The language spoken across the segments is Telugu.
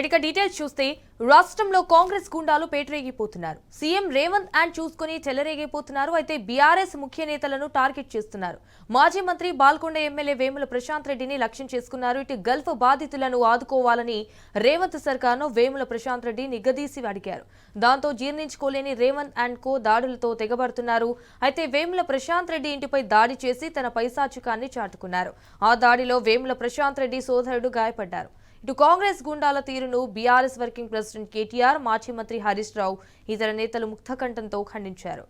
రైట్ డీటెయిల్స్ చూస్తే రాష్ట్రంలో కాంగ్రెస్ గుండాలు పేటరేగిపోతున్నారు. సీఎం రేవంత్ అండ్ చూసుకుని చెలరేగిపోతున్నారు. అయితే బీఆర్ఎస్ ముఖ్య నేతలను టార్గెట్ చేస్తున్నారు. మాజీ మంత్రి బాల్కొండ ఎమ్మెల్యే వేముల ప్రశాంత్ రెడ్డిని లక్ష్యం చేసుకున్నారు. ఇటు గల్ఫ్ బాధితులను ఆదుకోవాలని రేవంత్ సర్కార్ను వేముల ప్రశాంత్ రెడ్డి నిగ్గదీసి అడిగారు. దాంతో జీర్ణించుకోలేని రేవంత్ అండ్ కో దాడులతో తెగబడుతున్నారు. అయితే వేముల ప్రశాంత్ రెడ్డి ఇంటిపై దాడి చేసి తన పైశాచికాన్ని చాటుకున్నారు. ఆ దాడిలో వేముల ప్రశాంత్ రెడ్డి సోదరుడు గాయపడ్డారు. ఇటు కాంగ్రెస్ గుండాల తీరును బీఆర్ఎస్ వర్కింగ్ ప్రెసిడెంట్ కేటీఆర్, మాజీ మంత్రి హరీష్ రావు ఇతర నేతలు ముక్తకంఠంతో ఖండించారు.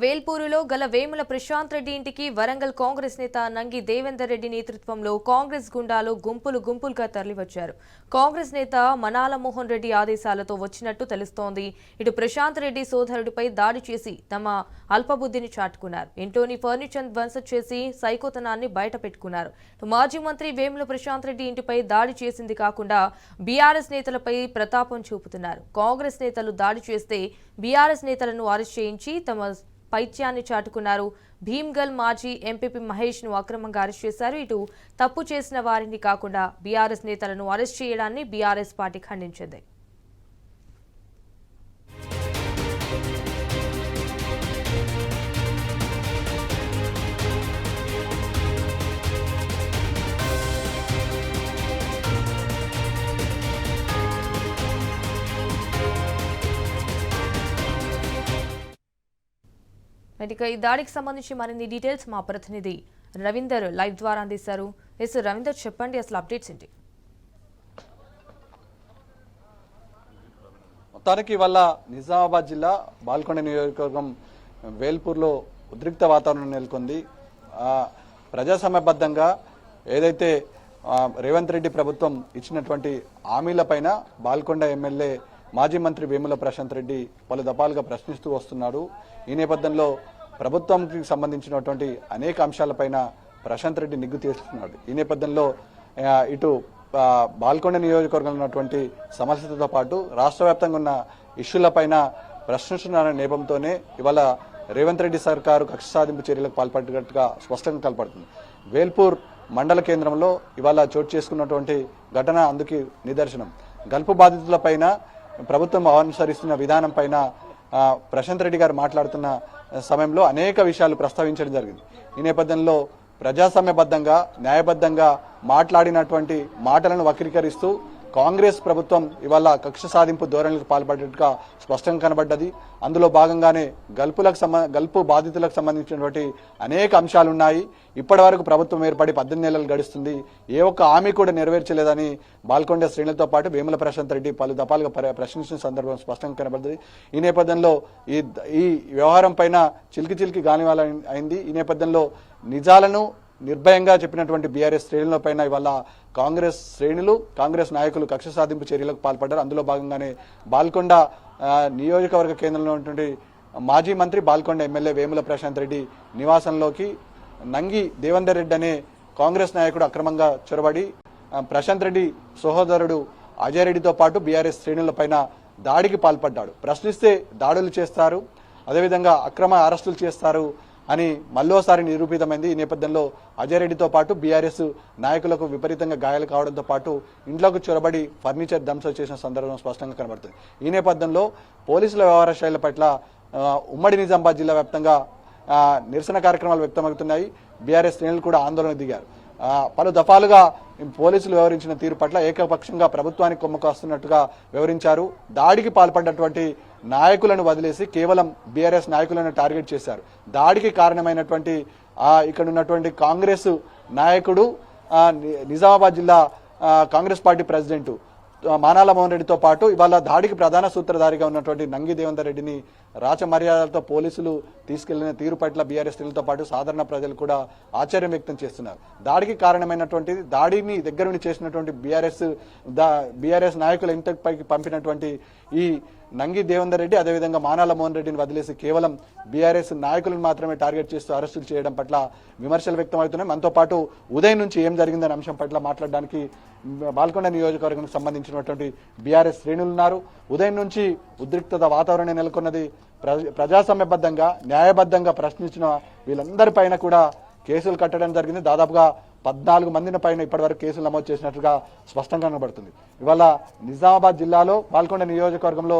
వేల్పూరులో గల వేముల ప్రశాంత్ రెడ్డి ఇంటికి వరంగల్ కాంగ్రెస్ నేత నంగి దేవేందర్ రెడ్డి నేతృత్వంలో కాంగ్రెస్ గుండాలు గుంపులుగా తరలివచ్చారు. కాంగ్రెస్ నేత మనాల మోహన్ రెడ్డి ఆదేశాలతో వచ్చినట్టు తెలుస్తోంది. ఇటు ప్రశాంత్ రెడ్డి సోదరుడిపై దాడి చేసి తమ అల్పబుద్ధిని చాటుకున్నారు. ఇంట్లోని ఫర్నిచర్ ధ్వంసం చేసి సైకోతనాన్ని బయట పెట్టుకున్నారు. మాజీ మంత్రి వేముల ప్రశాంత్ రెడ్డి ఇంటిపై దాడి చేసింది కాకుండా బీఆర్ఎస్ నేతలపై ప్రతాపం చూపుతున్నారు. కాంగ్రెస్ నేతలు దాడి చేస్తే బీఆర్ఎస్ నేతలను అరెస్ట్ చేయించి తమ పైత్యాన్ని చాటుకున్నారు. భీమ్గల్ మాజీ ఎంపీపీ మహేష్ ను అక్రమంగా అరెస్ట్ చేశారు. ఇటు తప్పు చేసిన వారిని కాకుండా బీఆర్ఎస్ నేతలను అరెస్ట్ చేయడాన్ని బీఆర్ఎస్ పార్టీ ఖండించింది. ఈ దాడికి సంబంధించి మరిన్ని డీటెయిల్స్ మా ప్రతినిధి రవీందర్ లైవ్ ద్వారా అందిస్తారు. రవీందర్, చెప్పండి అసలు అప్డేట్స్ ఏంటి? మొత్తానికి వల్ల నిజామాబాద్ జిల్లా బాల్కొండ నియోజకవర్గం వేల్పూర్లో ఉద్రిక్త వాతావరణం నెలకొంది. ప్రజాస్వామ్యబద్ధంగా ఏదైతే రేవంత్ రెడ్డి ప్రభుత్వం ఇచ్చినటువంటి హామీలపైన బాల్కొండ ఎమ్మెల్యే మాజీ మంత్రి వేముల ప్రశాంత్ రెడ్డి పలు దఫాలుగా ప్రశ్నిస్తూ వస్తున్నాడు. ఈ నేపథ్యంలో ప్రభుత్వంకి సంబంధించినటువంటి అనేక అంశాలపైన ప్రశాంత్ రెడ్డి నిగ్గు తీరుస్తున్నాడు. ఈ నేపథ్యంలో ఇటు బాల్కొండ నియోజకవర్గంలో ఉన్నటువంటి సమస్యలతో పాటు రాష్ట్ర వ్యాప్తంగా ఉన్న ఇష్యూలపైన ప్రశ్నిస్తున్న నేపథ్యంతోనే ఇవాళ రేవంత్ రెడ్డి సర్కారు కక్ష సాధింపు చర్యలకు పాల్పడినట్టుగా స్పష్టంగా కనపడుతుంది. వేల్పూర్ మండల కేంద్రంలో ఇవాళ చోటు చేసుకున్నటువంటి ఘటన అందుకు నిదర్శనం. గల్ఫ్ బాధితులపైన ప్రభుత్వం అనుసరిస్తున్న విధానం పైన ప్రశాంత్ రెడ్డి గారు మాట్లాడుతున్న సమయంలో అనేక విషయాలు ప్రస్తావించడం జరిగింది. ఈ నేపథ్యంలో ప్రజాస్వామ్యబద్ధంగా న్యాయబద్ధంగా మాట్లాడినటువంటి మాటలను వక్రీకరిస్తూ కాంగ్రెస్ ప్రభుత్వం ఇవాళ కక్ష సాధింపు ధోరణులకు పాల్పడేట్టుగా స్పష్టంగా కనబడ్డది. అందులో భాగంగానే గల్ఫ్ బాధితులకు సంబంధించినటువంటి అనేక అంశాలు ఉన్నాయి. ఇప్పటి వరకు ప్రభుత్వం ఏర్పడి 18 నెలలు గడుస్తుంది. ఏ ఒక్క హామీ కూడా నెరవేర్చలేదని బాల్కొండ శ్రేణులతో పాటు వేముల ప్రశాంత్ రెడ్డి పలు దఫాలుగా ప్రశ్నించిన సందర్భం స్పష్టంగా కనబడ్డది. ఈ నేపథ్యంలో ఈ వ్యవహారం పైన చిలికి గాలివాల అయింది. ఈ నేపథ్యంలో నిజాలను నిర్భయంగా చెప్పినటువంటి బీఆర్ఎస్ శ్రేణులపైన ఇవాళ కాంగ్రెస్ శ్రేణులు కాంగ్రెస్ నాయకులు కక్ష సాధింపు చర్యలకు పాల్పడ్డారు. అందులో భాగంగానే బాల్కొండ నియోజకవర్గ కేంద్రంలో ఉన్నటువంటి మాజీ మంత్రి బాల్కొండ ఎమ్మెల్యే వేముల ప్రశాంత్ రెడ్డి నివాసంలోకి నంగి దేవేందర్ రెడ్డి అనే కాంగ్రెస్ నాయకుడు అక్రమంగా చొరబడి ప్రశాంత్ రెడ్డి సహోదరుడు అజయ్ రెడ్డితో పాటు బీఆర్ఎస్ శ్రేణులపైన దాడికి పాల్పడ్డాడు. ప్రశ్నిస్తే దాడులు చేస్తారు, అదేవిధంగా అక్రమ అరెస్టులు చేస్తారు అని మళ్ళోసారి నిరూపితమైంది. ఈ నేపథ్యంలో అజయ్ రెడ్డితో పాటు బీఆర్ఎస్ నాయకులకు విపరీతంగా గాయాలు కావడంతో పాటు ఇంట్లోకి చొరబడి ఫర్నిచర్ ధ్వంసం చేసిన సందర్భం స్పష్టంగా కనబడుతుంది. ఈ నేపథ్యంలో పోలీసుల వ్యవహార శైలి పట్ల ఉమ్మడి నిజామాబాద్ జిల్లా వ్యాప్తంగా నిరసన కార్యక్రమాలు వ్యక్తమవుతున్నాయి. బీఆర్ఎస్ శ్రేణులు కూడా ఆందోళనకు దిగారు. పలు దఫాలుగా పోలీసులు వ్యవహరించిన తీరు పట్ల ఏకపక్షంగా ప్రభుత్వానికి కొమ్మకు వస్తున్నట్టుగా వ్యవహరించారు. దాడికి పాల్పడ్డటువంటి నాయకులను వదిలేసి కేవలం బీఆర్ఎస్ నాయకులను టార్గెట్ చేశారు. దాడికి కారణమైనటువంటి ఇక్కడ ఉన్నటువంటి కాంగ్రెస్ నాయకుడు నిజామాబాద్ జిల్లా కాంగ్రెస్ పార్టీ ప్రెసిడెంట్ మానాల మోహన్ రెడ్డితో పాటు ఇవాళ దాడికి ప్రధాన సూత్రధారిగా ఉన్నటువంటి నంగి దేవేందర్ రెడ్డిని రాచ మర్యాదలతో పోలీసులు తీసుకెళ్లిన తీరు పట్ల బీఆర్ఎస్ శ్రేణులతో పాటు సాధారణ ప్రజలు కూడా ఆశ్చర్యం వ్యక్తం చేస్తున్నారు. దాడికి కారణమైనటువంటిది దాడిని దగ్గరుండి చేసినటువంటి బీఆర్ఎస్ నాయకుల ఇంటిపైకి పంపినటువంటి ఈ నంగి దేవేందర్ రెడ్డి అదేవిధంగా మానాల మోహన్ రెడ్డిని వదిలేసి కేవలం బీఆర్ఎస్ నాయకులను మాత్రమే టార్గెట్ చేస్తూ అరెస్టులు చేయడం పట్ల విమర్శలు వ్యక్తమవుతున్నాయి. మనతో పాటు ఉదయం నుంచి ఏం జరిగిందనే అంశం పట్ల మాట్లాడడానికి బాల్కొండ నియోజకవర్గానికి సంబంధించినటువంటి బీఆర్ఎస్ శ్రేణులు ఉన్నారు. ఉదయం నుంచి ఉద్రిక్తత వాతావరణం నెలకొన్నది. ప్రజాస్వామ్యబద్ధంగా న్యాయబద్ధంగా ప్రశ్నించిన వీళ్ళందరిపైన కూడా కేసులు కట్టడం జరిగింది. దాదాపుగా 14 మందిని పైన ఇప్పటివరకు కేసులు నమోదు చేసినట్టుగా స్పష్టంగా కనబడుతుంది. ఇవాళ నిజామాబాద్ జిల్లాలో బాల్కొండ నియోజకవర్గంలో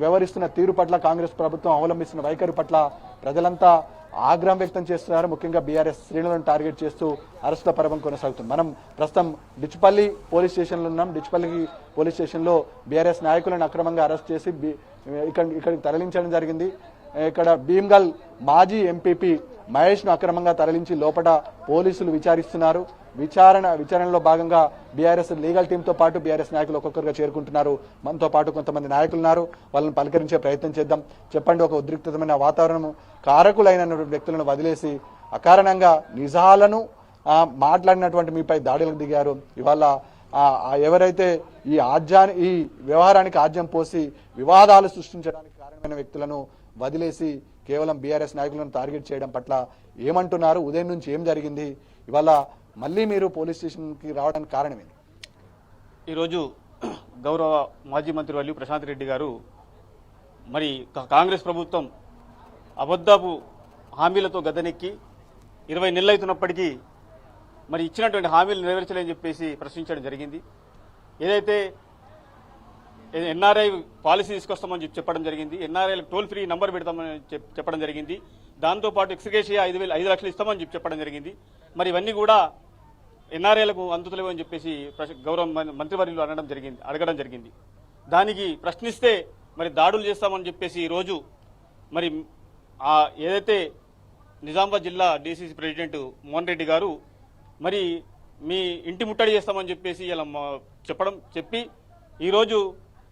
వ్యవహరిస్తున్న తీరు పట్ల కాంగ్రెస్ ప్రభుత్వం అవలంబిస్తున్న వైఖరి పట్ల ప్రజలంతా ఆగ్రహం వ్యక్తం చేస్తున్నారు. ముఖ్యంగా బీఆర్ఎస్ శ్రేణులను టార్గెట్ చేస్తూ అరెస్టుల పర్వం కొనసాగుతుంది. మనం ప్రస్తుతం డిచ్పల్లి పోలీస్ స్టేషన్లో ఉన్నాం. డిచ్పల్లి పోలీస్ స్టేషన్లో బీఆర్ఎస్ నాయకులను అక్రమంగా అరెస్ట్ చేసి ఇక్కడికి తరలించడం జరిగింది. ఇక్కడ భీమ్గల్ మాజీ ఎంపీపీ మహేష్ ను అక్రమంగా తరలించి లోపల పోలీసులు విచారిస్తున్నారు. విచారణలో భాగంగా బీఆర్ఎస్ లీగల్ టీమ్ తో పాటు బీఆర్ఎస్ నాయకులు ఒక్కొక్కరుగా చేరుకుంటున్నారు. మనతో పాటు కొంతమంది నాయకులు ఉన్నారు. వాళ్ళని పలకరించే ప్రయత్నం చేద్దాం. చెప్పండి, ఒక ఉద్రిక్తమైన వాతావరణం కారకులైన వ్యక్తులను వదిలేసి అకారణంగా నిజాలను మాట్లాడినటువంటి మీపై దాడులకు దిగారు. ఇవాళ ఎవరైతే ఈ వ్యవహారానికి ఆజ్యం పోసి వివాదాలు సృష్టించడానికి కారణమైన వ్యక్తులను వదిలేసి కేవలం బీఆర్ఎస్ నాయకులను టార్గెట్ చేయడం పట్ల ఏమంటున్నారు? ఉదయం నుంచి ఏం జరిగింది? ఇవాళ మళ్ళీ మీరు పోలీస్ స్టేషన్కి రావడానికి కారణం ఏంటి? ఈరోజు గౌరవ మాజీ మంత్రి వర్యులు ప్రశాంత్ రెడ్డి గారు మరి కాంగ్రెస్ ప్రభుత్వం అబద్ధపు హామీలతో గద్దెనెక్కి 20 నెలలు అవుతున్నప్పటికీ మరి ఇచ్చినటువంటి హామీలు నెరవేర్చలేని చెప్పేసి ప్రశ్నించడం జరిగింది. ఏదైతే ఎన్ఆర్ఐ పాలసీ తీసుకొస్తామని చెప్పడం జరిగింది. ఎన్ఆర్ఐలకు టోల్ ఫ్రీ నంబర్ పెడతామని చెప్పడం జరిగింది. దాంతోపాటు ఎక్స్గ్రేషియా 5 లక్షలు ఇస్తామని చెప్పడం జరిగింది. మరి ఇవన్నీ కూడా ఎన్ఆర్ఐలకు అందుతలేవు అని చెప్పేసి గౌరవ మంత్రివర్యులు అడగడం జరిగింది. దానికి ప్రశ్నిస్తే మరి దాడులు చేస్తామని చెప్పేసి ఈరోజు మరి ఏదైతే నిజామాబాద్ జిల్లా డీసీసీ ప్రెసిడెంట్ మోహన్ రెడ్డి గారు మరి మీ ఇంటి ముట్టడి చేస్తామని చెప్పేసి ఇలా చెప్పి ఈరోజు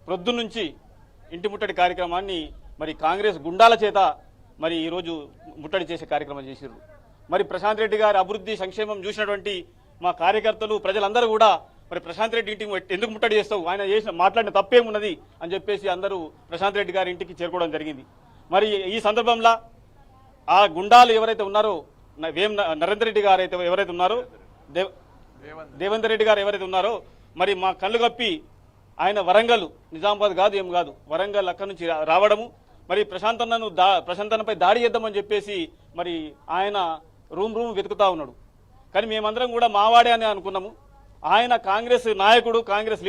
ప్రొద్దు నుంచి ఇంటి ముట్టడి కార్యక్రమాన్ని మరి కాంగ్రెస్ గుండాల చేత మరి ఈరోజు ముట్టడి చేసే కార్యక్రమం చేశారు. మరి ప్రశాంత్ రెడ్డి గారి అభివృద్ధి సంక్షేమం చూసినటువంటి మా కార్యకర్తలు ప్రజలందరూ కూడా మరి ప్రశాంత్ రెడ్డి ఇంటికి ఎందుకు ముట్టడి చేస్తావు, ఆయన మాట్లాడిన తప్పేమున్నది అని చెప్పేసి అందరూ ప్రశాంత్ రెడ్డి గారి ఇంటికి చేరుకోవడం జరిగింది. మరి ఈ సందర్భంలో ఆ గుండాలు ఎవరైతే ఉన్నారో నరేందర్ రెడ్డి గారు ఎవరైతే ఉన్నారో దేవేందర్ రెడ్డి గారు ఎవరైతే ఉన్నారో మరి మా కళ్ళు కప్పి ఆయన వరంగల్ నిజామాబాద్ కాదు ఏం కాదు వరంగల్ అక్కడి నుంచి రావడము మరి ప్రశాంతన్నపై దాడి చేద్దామని చెప్పేసి మరి ఆయన రూమ్ వెతుకుతా ఉన్నాడు. కానీ మేమందరం కూడా మావాడే అని అనుకున్నాము. ఆయన కాంగ్రెస్ నాయకుడు, కాంగ్రెస్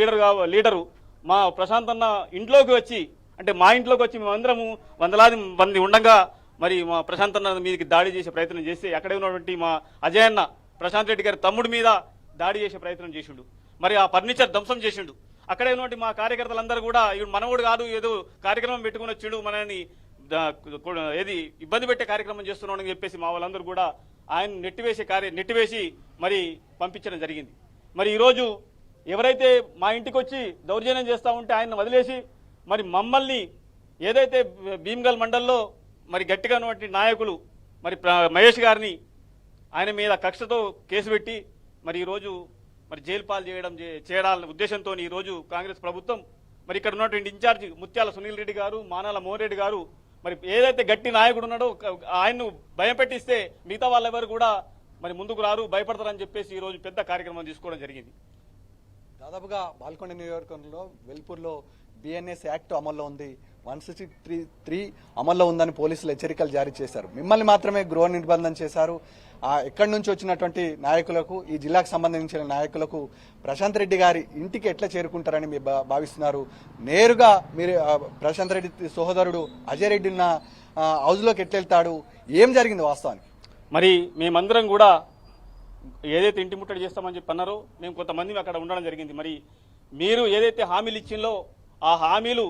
లీడరు మా ప్రశాంతన్న ఇంట్లోకి వచ్చి అంటే మా ఇంట్లోకి వచ్చి మేమందరము వందలాది మంది ఉండగా మరి మా ప్రశాంతన్న మీదకి దాడి చేసే ప్రయత్నం చేస్తే అక్కడే ఉన్నటువంటి మా అజయ్ అన్న ప్రశాంత్ రెడ్డి గారి తమ్ముడి మీద దాడి చేసే ప్రయత్నం చేసిండు. మరి ఆ ఫర్నిచర్ ధ్వంసం చేసిండు. అక్కడే ఉన్నటువంటి మా కార్యకర్తలందరూ కూడా మనవుడు కాదు ఏదో కార్యక్రమం పెట్టుకుని వచ్చిండు మనని ఏది ఇబ్బంది పెట్టే కార్యక్రమం చేస్తున్నాడని చెప్పేసి మా వాళ్ళందరూ కూడా ఆయన నెట్టివేసి మరి పంపించడం జరిగింది. మరి ఈరోజు ఎవరైతే మా ఇంటికి వచ్చి దౌర్జన్యం చేస్తూ ఉంటే ఆయన వదిలేసి మరి మమ్మల్ని ఏదైతే భీమ్గల్ మండల్లో మరి గట్టిగా ఉన్నటువంటి నాయకులు మరి మహేష్ గారిని ఆయన మీద కక్షతో కేసు పెట్టి మరి ఈరోజు మరి జైలు పాలు చేయాలనే ఉద్దేశంతో ఈరోజు కాంగ్రెస్ ప్రభుత్వం మరి ఇక్కడ ఉన్నటువంటి ఇన్ఛార్జి ముత్యాల సునీల్ రెడ్డి గారు, మానాల మోహన్ రెడ్డి గారు మరి ఏదైతే గట్టి నాయకుడు ఉన్నాడో ఆయన్ను భయం పెట్టిస్తే మిగతా వాళ్ళెవరు కూడా మరి ముందుకు రారు, భయపడతారని చెప్పేసి ఈరోజు పెద్ద కార్యక్రమం తీసుకోవడం జరిగింది. దాదాపుగా బాల్కొండ నియోజకవర్గంలో వెల్పూర్లో బిఎన్ఎస్ యాక్ట్ అమల్లో ఉంది, 163 అమల్లో ఉందని పోలీసులు హెచ్చరికలు జారీ చేశారు. మిమ్మల్ని మాత్రమే గృహ నిర్బంధం చేశారు. ఎక్కడి నుంచి వచ్చినటువంటి నాయకులకు, ఈ జిల్లాకు సంబంధించిన నాయకులకు ప్రశాంత్ రెడ్డి గారి ఇంటికి ఎట్లా చేరుకుంటారని మీరు భావిస్తున్నారు? నేరుగా మీరు ప్రశాంత్ రెడ్డి సోదరుడు అజయ్ రెడ్డి ఉన్న హౌస్లోకి ఎట్లా వెళ్తాడు? ఏం జరిగింది వాస్తవానికి? మరి మేమందరం కూడా ఏదైతే ఇంటి ముట్టడి చేస్తామని చెప్పి అన్నారో మేము కొంతమంది అక్కడ ఉండడం జరిగింది. మరి మీరు ఏదైతే హామీలు ఇచ్చిందో ఆ హామీలు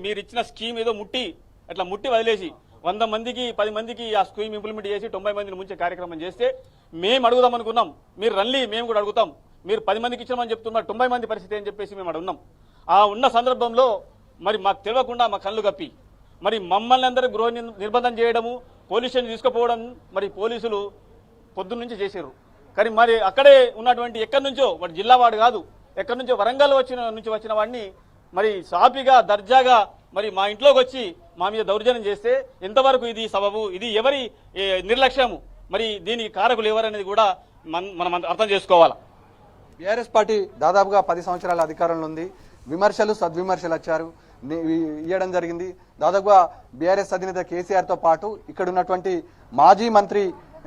మీరు ఇచ్చిన స్కీమ్ ఏదో ముట్టి వదిలేసి 100 మందికి 10 మందికి ఆ స్కీమ్ ఇంప్లిమెంట్ చేసి 90 మందిని ముంచే కార్యక్రమం చేస్తే మేము అడుగుదాం అనుకున్నాం. మీరు రండి, మేము కూడా అడుగుతాం. మీరు 10 మందికి ఇచ్చామని చెప్తున్నారు, 90 మంది పరిస్థితి అని చెప్పేసి మేము అడుగున్నాం. ఆ ఉన్న సందర్భంలో మరి మాకు తెలియకుండా మా కళ్ళు కప్పి మరి మమ్మల్ని అందరూ గృహ నిర్బంధం చేయడము, పోలీస్ స్టేషన్ తీసుకుపోవడం మరి పోలీసులు పొద్దున్న నుంచి చేసారు. కానీ మరి అక్కడే ఉన్నటువంటి ఎక్కడి నుంచో వాడు జిల్లావాడు కాదు, ఎక్కడి నుంచో వరంగల్ వచ్చిన వాడిని మరి సాపిగా దర్జాగా మరి మా ఇంట్లోకి వచ్చి మా మీద దౌర్జన్యం చేస్తే ఎంతవరకు ఇది సబబు, ఇది ఎవరి నిర్లక్ష్యము, మరి దీనికి కారకులు ఎవరనేది కూడా మనం అర్థం చేసుకోవాలి. బీఆర్ఎస్ పార్టీ దాదాపుగా 10 సంవత్సరాల అధికారంలో ఉంది. విమర్శలు సద్విమర్శలు వచ్చారు ఇవ్వడం జరిగింది. దాదాపుగా బీఆర్ఎస్ అధినేత కేసీఆర్తో పాటు ఇక్కడ ఉన్నటువంటి మాజీ మంత్రి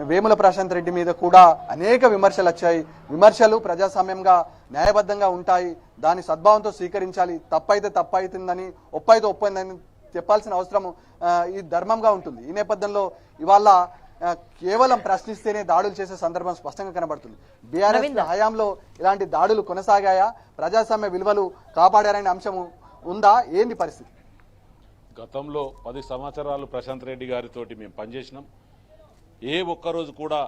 వేముల ప్రశాంత్ రెడ్డి మీద కూడా అనేక విమర్శలు వచ్చాయి. విమర్శలు ప్రజాస్వామ్యంగా న్యాయబద్ధంగా ఉంటాయి, దాని సద్భావంతో స్వీకరించాలి, తప్పైతే తప్పైతుందని ఒప్పైతే ఒప్పైందని చెప్పాల్సిన అవసరం ఈ ధర్మంగా ఉంటుంది. ఈ నేపథ్యంలో ఇవాళ కేవలం ప్రశ్నిస్తేనే దాడులు చేసే సందర్భం స్పష్టంగా కనబడుతుంది. బీఆర్ఎస్ హయాంలో ఇలాంటి దాడులు కొనసాగాయా, ప్రజాస్వామ్య విలువలు కాపాడారనే అంశం ఉందా, ఏంది పరిస్థితి? గతంలో 10 సంవత్సరాలు ప్రశాంత్ రెడ్డి గారితో మేము పనిచేసినాం. ఏ ఒక్కరోజు కూడా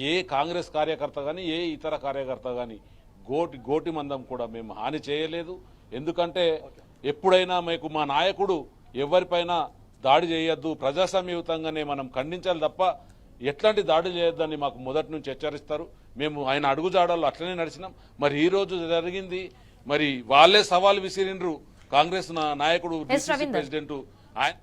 ఏ కాంగ్రెస్ కార్యకర్త కానీ ఏ ఇతర కార్యకర్త కానీ గోటి మందం కూడా మేము హాని చేయలేదు. ఎందుకంటే ఎప్పుడైనా మీకు మా నాయకుడు ఎవరిపైన దాడి చేయొద్దు, ప్రజాస్వామ్యయుతంగానే మనం ఖండించాలి తప్ప ఎట్లాంటి దాడి చేయొద్దని మాకు మొదటి నుంచి హెచ్చరిస్తారు. మేము ఆయన అడుగుజాడల్లో అట్లనే నడిచినాం. మరి ఈ రోజు జరిగింది, మరి వాళ్ళే సవాల్ విసిరిండ్రు కాంగ్రెస్ నాయకుడు ప్రెసిడెంట్ ఆయన